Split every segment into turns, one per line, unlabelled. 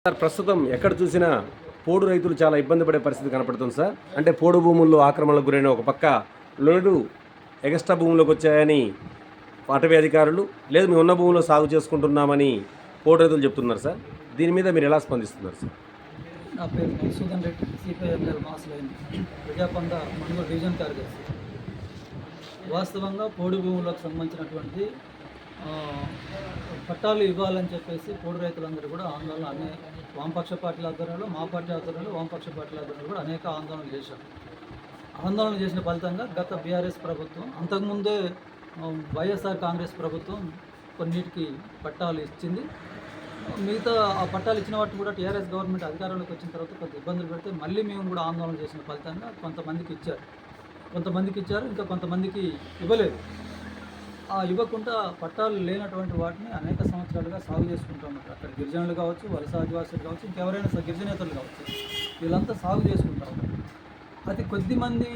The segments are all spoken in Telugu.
సార్ ప్రస్తుతం ఎక్కడ చూసినా పోడు రైతులు చాలా ఇబ్బంది పడే పరిస్థితి కనపడుతుంది సార్. అంటే పోడు భూముల్లో ఆక్రమణలకు గురైన ఒక పక్క లోడు ఎగస్ట్రా భూములకు వచ్చాయని అటవీ అధికారులు, లేదు మేము ఉన్న భూముల్లో సాగు చేసుకుంటున్నామని పోడు రైతులు చెప్తున్నారు సార్. దీని మీద మీరు ఎలా స్పందిస్తున్నారు సార్?
నా పేరు Madhusudan Reddy, CPIML Mass Line ప్రజాపంద Manuguru division కార్యదర్శి. వాస్తవంగా పోడు భూములకు సంబంధించినటువంటి పట్టాలు ఇవ్వాలని చెప్పేసి పోడు రైతులందరూ కూడా ఆందోళన వామపక్ష పార్టీల ఆధ్వర్యంలో, మా పార్టీ ఆధ్వర్యంలో, వామపక్ష పార్టీల ఆధ్వర్యంలో కూడా అనేక ఆందోళనలు చేశాం. ఆందోళన చేసిన ఫలితంగా గత బీఆర్ఎస్ ప్రభుత్వం, అంతకుముందే వైఎస్ఆర్ కాంగ్రెస్ ప్రభుత్వం కొన్నిటికి పట్టాలు ఇచ్చింది. మిగతా ఆ పట్టాలు ఇచ్చిన వాటిని కూడా టీఆర్ఎస్ గవర్నమెంట్ అధికారంలోకి వచ్చిన తర్వాత కొంత ఇబ్బందులు పెడితే మళ్ళీ మేము కూడా ఆందోళన చేసిన ఫలితంగా కొంతమందికి ఇచ్చారు, ఇంకా కొంతమందికి ఇవ్వలేదు. ఆ ఇవ్వకుండా పట్టాలు లేనటువంటి వాటిని అనేక సంవత్సరాలుగా సాగు చేసుకుంటూ ఉన్నారు. అక్కడ గిరిజనులు కావచ్చు, వలస ఆదివాసులు కావచ్చు, ఇంకెవరైనా గిరిజనేతలు కావచ్చు, వీళ్ళంతా సాగు చేసుకుంటూ ఉన్నారు. అతి కొద్ది మంది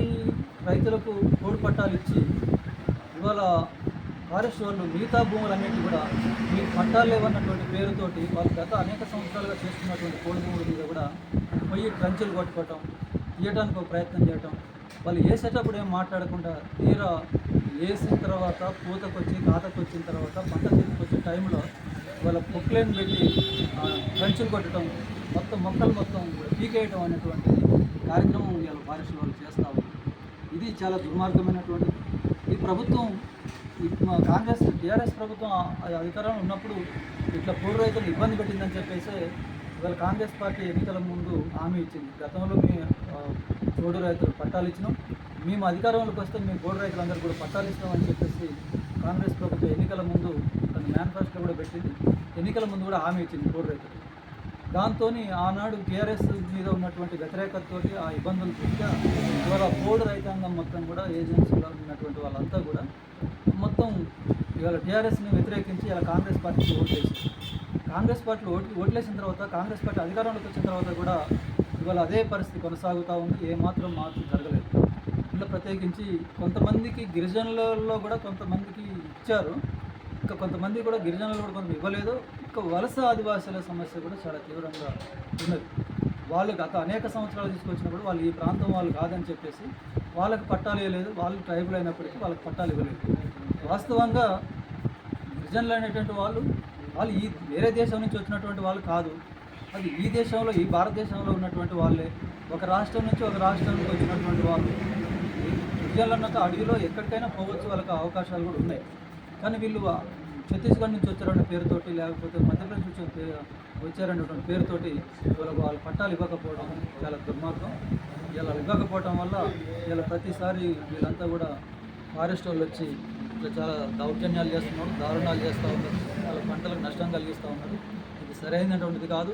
రైతులకు పోడు పట్టాలు ఇచ్చి ఇవాళ ఫారెస్ట్ వాళ్ళు మిగతా భూములన్నింటినీ కూడా మీకు పట్టాలు లేవన్నటువంటి పేరుతోటి వాళ్ళు గత అనేక సంవత్సరాలుగా చేస్తున్నటువంటి పోడు భూముల మీద కూడా పొయ్యి ట్రంచులు కొట్టుకోవటం, తీయడానికి ఒక ప్రయత్నం చేయటం, వాళ్ళు వేసేటప్పుడు ఏం మాట్లాడకుండా తీరా వేసిన తర్వాత పూతకొచ్చి కాతకు వచ్చిన తర్వాత పంట చేతికి వచ్చే టైంలో వాళ్ళ పొక్లైన్ పెట్టి ట్రంచులు కొట్టడం, మొక్కలు మొత్తం పీకేయటం అనేటువంటి కార్యక్రమం వీళ్ళ ఫారెస్ట్ వాళ్ళు చేస్తూ ఉన్నారు. ఇది చాలా దుర్మార్గమైనటువంటి. ఈ ప్రభుత్వం కాంగ్రెస్ టీఆర్ఎస్ ప్రభుత్వం అధికారంలో ఉన్నప్పుడు ఇట్లా పోడు రైతులు ఇబ్బంది పెట్టిందని చెప్పేసి ఇవాళ కాంగ్రెస్ పార్టీ ఎన్నికల ముందు హామీ ఇచ్చింది. గతంలో మేము పోడు రైతులు పట్టాలు ఇచ్చినాం, మేము అధికారంలోకి వస్తే మేము పోడు రైతులందరూ కూడా పట్టాలు ఇస్తామని చెప్పేసి కాంగ్రెస్ ప్రభుత్వం ఎన్నికల ముందు తన మేనిఫెస్టో కూడా పెట్టింది. ఎన్నికల ముందు కూడా హామీ ఇచ్చింది పోడు రైతులు. దాంతో ఆనాడు టీఆర్ఎస్ మీద ఉన్నటువంటి వ్యతిరేకతతో ఆ ఇబ్బందులు పూర్తిగా ఇవాళ పోడు రైతాంగం మొత్తం కూడా ఏజెన్సీలో ఉన్నటువంటి వాళ్ళంతా కూడా మొత్తం ఇవాళ టీఆర్ఎస్ని వ్యతిరేకించి ఇలా కాంగ్రెస్ పార్టీకి ఓట్లేసింది. కాంగ్రెస్ పార్టీలో ఓట్లేసిన తర్వాత కాంగ్రెస్ పార్టీ అధికారంలోకి వచ్చిన తర్వాత కూడా ఇవాళ అదే పరిస్థితి కొనసాగుతూ ఉంది. ఏమాత్రం మార్పు జరగలేదు. ఇలా ప్రత్యేకించి కొంతమందికి గిరిజనులలో కూడా కొంతమందికి ఇచ్చారు, ఇంకా కొంతమంది కూడా గిరిజనులు కూడా కొంత ఇవ్వలేదు. ఇంకా వలస ఆదివాసుల సమస్య కూడా చాలా తీవ్రంగా ఉన్నది. వాళ్ళు గత అనేక సంవత్సరాలు తీసుకొచ్చినప్పుడు వాళ్ళు ఈ ప్రాంతం వాళ్ళు కాదని చెప్పేసి వాళ్ళకి పట్టాలు ఇవ్వలేదు. వాళ్ళు ట్రైబుల్ అయినప్పటికీ వాళ్ళకి పట్టాలు ఇవ్వలేదు. వాస్తవంగా గిరిజనులు అనేటువంటి వాళ్ళు ఈ వేరే దేశం నుంచి వచ్చినటువంటి వాళ్ళు కాదు. అది ఈ దేశంలో, ఈ భారతదేశంలో ఉన్నటువంటి వాళ్ళే. ఒక రాష్ట్రం నుంచి ఒక రాష్ట్రానికి వచ్చినటువంటి వాళ్ళు. గిరిజనులు అన్నాక అడవిలో ఎక్కడికైనా పోవచ్చు, వాళ్ళకి అవకాశాలు కూడా ఉన్నాయి. కానీ వీళ్ళు ఛత్తీస్గఢ్ నుంచి వచ్చారనే పేరుతోటి, లేకపోతే మధ్యప్రదేశ్ నుంచి వచ్చారనేటువంటి పేరుతోటి వాళ్ళు పట్టాలు ఇవ్వకపోవడం చాలా దుర్మార్గం. ఇలా ఇవ్వకపోవడం వల్ల ఇలా ప్రతిసారి వీళ్ళంతా కూడా ఫారెస్ట్ వాళ్ళు వచ్చి ఇట్లా చాలా దౌర్జన్యాలు చేస్తున్నారు, దారుణాలు చేస్తూ ఉన్నారు, వాళ్ళ పంటలకు నష్టం కలిగిస్తూ ఉన్నారు. ఇది సరైనటువంటిది కాదు.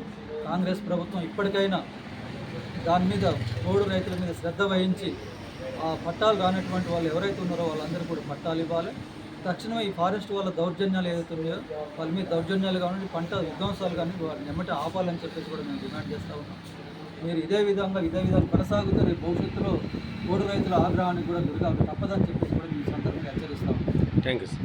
కాంగ్రెస్ ప్రభుత్వం ఇప్పటికైనా దాని మీద పోడు రైతుల మీద శ్రద్ధ వహించి ఆ పట్టాలు రానటువంటి వాళ్ళు ఎవరైతే ఉన్నారో వాళ్ళందరూ కూడా పట్టాలు ఇవ్వాలి. తక్షణమే ఈ ఫారెస్ట్ వాళ్ళ దౌర్జన్యాలు ఏదైతే ఉన్నాయో వాళ్ళ మీద దౌర్జన్యాలు కానీ, పంట విధ్వంసాలు కానీ వాటిని ఎమ్మటి ఆపాలని చెప్పేసి కూడా మేము డిమాండ్ చేస్తూ ఉన్నాం. మీరు ఇదే విధంగా కొనసాగితే రేపు భవిష్యత్తులో పోడు రైతుల ఆగ్రహానికి కూడా గురిగా తప్పదని చెప్పేసి కూడా మీ సందర్భంగా హెచ్చరిస్తాం.
Thank you sir.